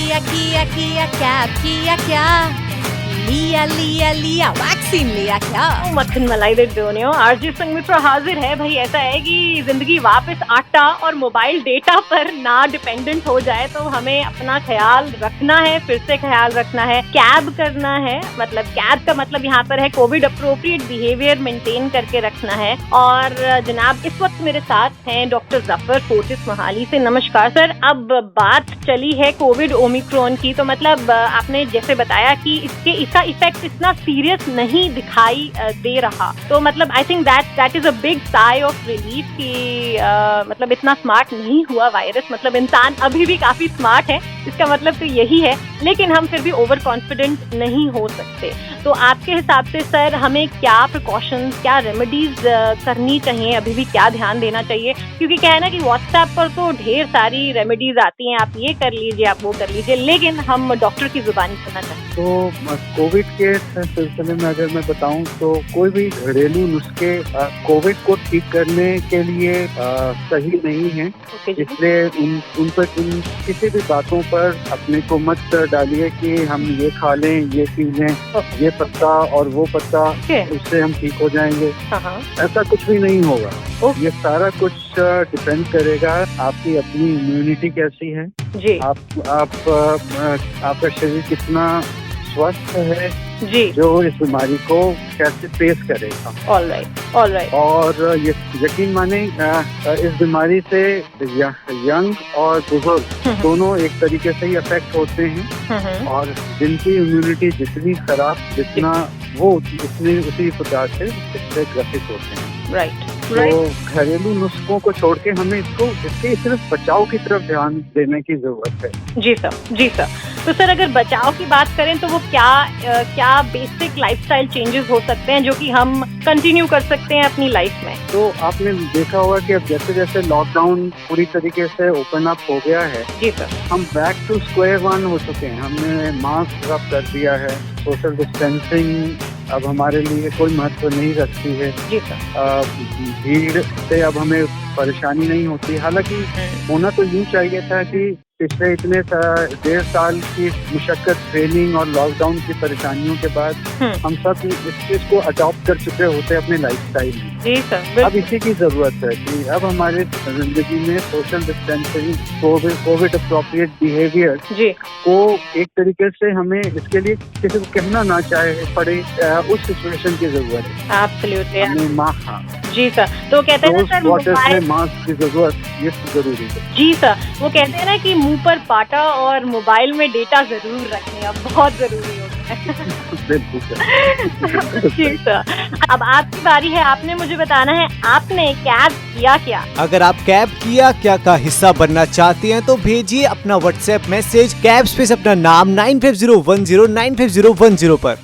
किया क्या लिया वैक्सीन लिया क्या। मक्खन मलाई दे दोनों आरजे संग मित्र हाजिर है। भाई ऐसा है कि जिंदगी वापस आटा और मोबाइल डेटा पर ना डिपेंडेंट हो जाए, तो हमें अपना ख्याल रखना है, फिर से ख्याल रखना है, कैब करना है। मतलब कैब का मतलब यहाँ पर है कोविड अप्रोप्रिएट बिहेवियर मेंटेन करके रखना है। और जनाब इस वक्त मेरे साथ हैं डॉक्टर जफर फोर्टिस मोहाली से। नमस्कार सर। अब बात चली है कोविड ओमिक्रॉन की, तो मतलब आपने जैसे बताया कि इसका इफेक्ट इतना सीरियस नहीं दिखाई दे रहा, तो मतलब I think that is a big sigh of relief कि मतलब इतना स्मार्ट नहीं हुआ वायरस। मतलब इंसान अभी भी काफी स्मार्ट है, इसका मतलब तो यही है, लेकिन हम फिर भी ओवर कॉन्फिडेंट नहीं हो सकते। तो आपके हिसाब से सर हमें क्या प्रिकॉशंस, क्या रेमेडीज करनी चाहिए, अभी भी क्या ध्यान देना चाहिए? क्योंकि क्या है ना कि व्हाट्सएप पर तो ढेर सारी रेमेडीज आती हैं, आप ये कर लीजिए, आप वो कर लीजिए, लेकिन हम डॉक्टर की जुबानी सुनना चाहते हैं। तो कोविड के सिलसिले में अगर मैं बताऊं तो कोई भी घरेलू नुस्खे कोविड को ठीक करने के लिए सही नहीं है। इसलिए उन किसी भी बातों पर अपने को मत डालिए कि हम ये खा लें, ये पी लें, ये पत्ता और वो पत्ता, उससे हम ठीक हो जाएंगे। ऐसा कुछ भी नहीं होगा। ये सारा कुछ डिपेंड करेगा आपकी अपनी इम्यूनिटी कैसी है जी। आपका शरीर कितना स्वस्थ है जी, जो इस बीमारी को कैसे फेस करेगा। ऑलराइट। और यकीन माने इस बीमारी से यंग और बुजुर्ग दोनों एक तरीके से ही अफेक्ट होते हैं। और जिनकी इम्यूनिटी जितनी खराब, जितना वो उसी प्रकार से इससे ग्रसित होते हैं। राइट। तो घरेलू नुस्खों को छोड़ के हमें इसके सिर्फ बचाव की तरफ ध्यान देने की जरूरत है। जी सर। तो सर अगर बचाव की बात करें तो वो क्या बेसिक लाइफस्टाइल चेंजेस हो सकते हैं जो कि हम कंटिन्यू कर सकते हैं अपनी लाइफ में? तो आपने देखा होगा कि अब जैसे जैसे लॉकडाउन पूरी तरीके से ओपन अप हो गया है, जी सर, हम बैक टू स्क्वायर वन हो चुके हैं। हमने मास्क रब कर दिया है, सोशल डिस्टेंसिंग अब हमारे लिए कोई महत्व नहीं रखती है। जी सर। भीड़ से अब हमें परेशानी नहीं होती। हालांकि होना तो यूँ चाहिए था कि पिछले इतने 1.5 साल की मुशक्कत, ट्रेनिंग और लॉकडाउन की परेशानियों के बाद हम सब इस चीज को अडॉप्ट कर चुके होते अपने लाइफस्टाइल में। जी सर। अब इसी की जरूरत है कि अब हमारे जिंदगी में social distancing, Covid appropriate behaviour को एक तरीके से हमें इसके लिए किसी को कहना ना चाहे पड़े, उस सिचुएशन की जरूरत है। एब्सोल्युटली। जी सर। तो कहते हैं ना सर मास्क की जरूरत ये जरूरी है। जी सर। वो कहते हैं ना कि मुंह पर पाटा और मोबाइल में डेटा जरूर रखने अब बहुत जरूरी हो गया है। जी सर। अब आपकी बारी है, आपने मुझे बताना है आपने कैब किया क्या। अगर आप कैब किया क्या का हिस्सा बनना चाहते हैं तो भेजिए अपना व्हाट्सएप मैसेज कैब स्पेस अपना नाम 9501095010 पर।